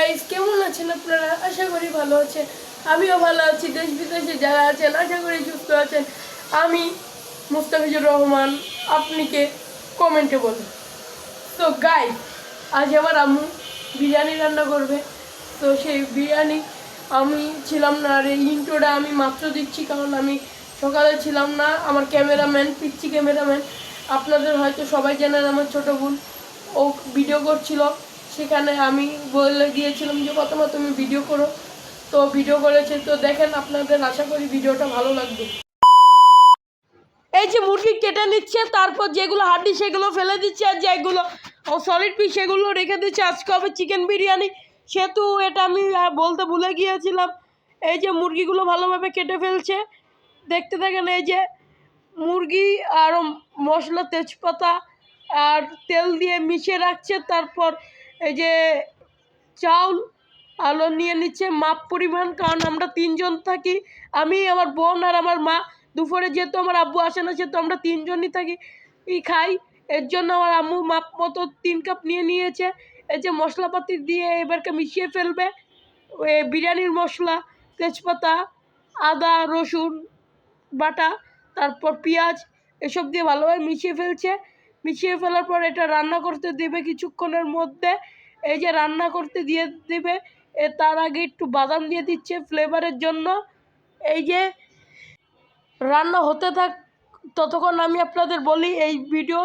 Guys, কেমন আছেন আপনারা? আশা করি ভালো আছেন। আমিও ভালো আছি। দেশ বিদেশে যারা আছেন আশা করি সুস্থ আছেন। আমি মুস্তাফিজুর রহমান, আপনিকে কমেন্টে বলুন। তো গাইস, আজ আমার আম্মু বিরিয়ানি রান্না করবে। তো সেই বিরিয়ানি আমি ছিলাম না, আর এই ইন্ট্রোটা আমি মাত্র দিচ্ছি, কারণ আমি সকালে ছিলাম না। আমার ক্যামেরাম্যান, পিচ্ছি ক্যামেরাম্যান, আপনাদের হয়তো সবাই জানেন, আমার ছোটো বোন, ও ভিডিও করছিল। সেখানে আমি বলে দিয়েছিলাম যে প্রথমে তুমি ভিডিও করো, তো ভিডিও করেছে। তো দেখেন, আপনাদের আশা করি ভিডিওটা ভালো লাগবে। এই যে মুরগি কেটে নিচ্ছে, তারপর যেগুলো হাড্ডি সেগুলো ফেলে দিচ্ছে, আর যেগুলো সলিড পিস সেগুলো রেখে দিচ্ছে। আজকে হবে চিকেন বিরিয়ানি, সেহেতু এটা আমি বলতে ভুলে গিয়েছিলাম। এই যে মুরগিগুলো ভালোভাবে কেটে ফেলছে, দেখতে দেখেন। এই যে মুরগি আর মশলা, তেজপাতা আর তেল দিয়ে মিশিয়ে রাখছে। তারপর এই যে চাউল আলো নিয়ে নিচ্ছে মাপ পরিমাণ, কারণ আমরা তিনজন থাকি, আমি, আমার বোন আর আমার মা। দুপুরে যেহেতু আমার আব্বু আসে না, সেহেতু আমরা তিনজনই থাকি খাই। এর জন্য আমার আম্মু মাপ মতো 3 কাপ নিয়ে নিয়েছে। এই যে মশলাপাতি দিয়ে এবারকে মিশিয়ে ফেলবে। বিরিয়ানির মশলা, তেজপাতা, আদা রসুন বাটা, তারপর পেঁয়াজ, এসব দিয়ে ভালোভাবে মিশিয়ে ফেলছে। মিশিয়ে ফেলার পর এটা রান্না করতে দেবে কিছুক্ষণের মধ্যে। এই যে রান্না করতে দিয়ে দেবে, তার আগে একটু বাদাম দিয়ে দিচ্ছে ফ্লেভারের জন্য। এই যে রান্না হতে থাক, ততক্ষণ আমি আপনাদের বলি, এই ভিডিও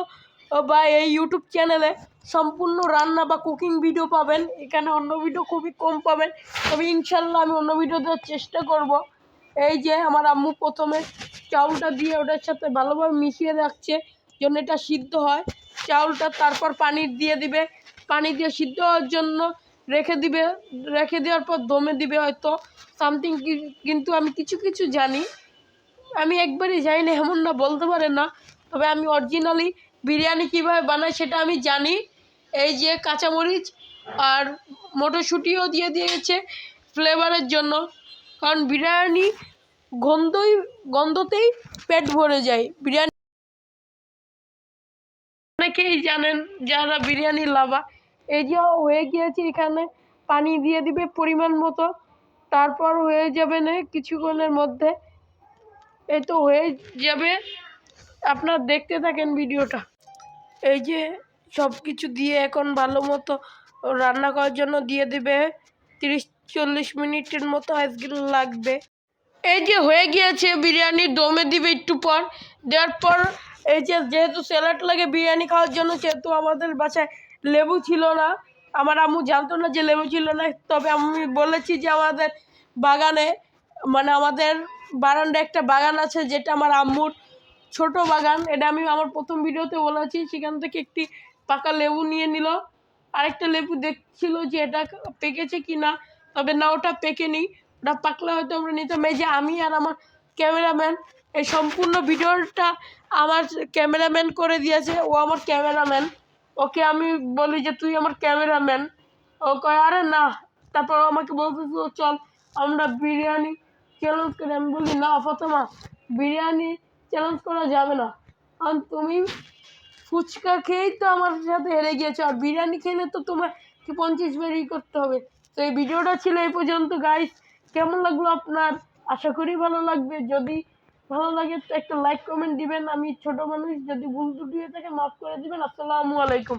বা এই ইউটিউব চ্যানেলে সম্পূর্ণ রান্না বা কুকিং ভিডিও পাবেন। এখানে অন্য ভিডিও খুবই কম পাবেন, তবে ইনশাল্লাহ আমি অন্য ভিডিও দেওয়ার চেষ্টা করব। এই যে আমার আম্মু প্রথমে চাউলটা দিয়ে ওটার সাথে ভালোভাবে মিশিয়ে রাখছে, জন্য এটা সিদ্ধ হয় চাউলটা। তারপর পানি দিয়ে দিবে, পানি দিয়ে সিদ্ধ হওয়ার জন্য রেখে দিবে। রেখে দেওয়ার পর দমে দিবে হয়তো সামথিং। কিন্তু আমি কিছু কিছু জানি, আমি একবারই যাই না এমন না, বলতে পারে না, তবে আমি অরিজিনালি বিরিয়ানি কীভাবে বানাই সেটা আমি জানি। এই যে কাঁচামরিচ আর মটরশুঁটিও দিয়ে দিয়েছে ফ্লেভারের জন্য, কারণ বিরিয়ানি গন্ধতেই পেট ভরে যায়। বিরিয়ানি অনেকেই জানেন যারা বিরিয়ানি লাভার। এই যে হয়ে গিয়েছে, এখানে পানি দিয়ে দিবে পরিমাণ মতো, তারপর হয়ে যাবে না কিছুক্ষণের মধ্যে। এই তো হয়ে যাবে, আপনার দেখতে থাকেন ভিডিওটা। এই যে সব কিছু দিয়ে এখন ভালো মতো রান্না করার জন্য দিয়ে দিবে 30-40 মিনিটের মতো আজকে লাগবে। এই যে হয়ে গিয়েছে, বিরিয়ানি দমে দিবে একটু পর। দেওয়ার পর এই যে যেহেতু স্যালাড লাগে বিরিয়ানি খাওয়ার জন্য, সেহেতু আমাদের বাসায় লেবু ছিল না। আমার আম্মু জানতো না যে লেবু ছিল না, তবে আমি বলেছি যে আমাদের বাগানে, মানে আমাদের বারান্দায় একটা বাগান আছে, যেটা আমার আম্মুর ছোট বাগান। এটা আমি আমার প্রথম ভিডিওতে বলেছি। সেখান থেকে একটি পাকা লেবু নিয়ে নিল। আরেকটা লেবু দেখছিল যে এটা পেকেছে কি না, তবে না, ওটা পেকেনি, ওটা পাকলে হয়তো আমরা নিতাম। এই যে আমি আর আমার ক্যামেরাম্যান, এই সম্পূর্ণ ভিডিওটা আমার ক্যামেরাম্যান করে দিয়েছে। ও আমার ক্যামেরাম্যান, ওকে আমি বলি যে তুই আমার ক্যামেরাম্যান, ও কয় আরে না। তারপর আমাকে বলতেছে চল আমরা বিরিয়ানি চ্যালেঞ্জ করি। আমি বলি না ফাতেমা, বিরিয়ানি চ্যালেঞ্জ করা যাবে না, কারণ তুমি ফুচকা খেয়েই তো আমার সাথে হেরে গিয়েছো, আর বিরিয়ানি খেলে তো তোমাকে 50 বারই করতে হবে। তো এই ভিডিওটা ছিল এই পর্যন্ত গাইস। কেমন লাগলো আপনার? আশা করি ভালো লাগবে। যদি ভালো লাগে তো একটা লাইক কমেন্ট দিবেন। আমি ছোট মানুষ, যদি ভুল ত্রুটি হয়ে থাকে মাফ করে দিবেন। আসসালামু আলাইকুম।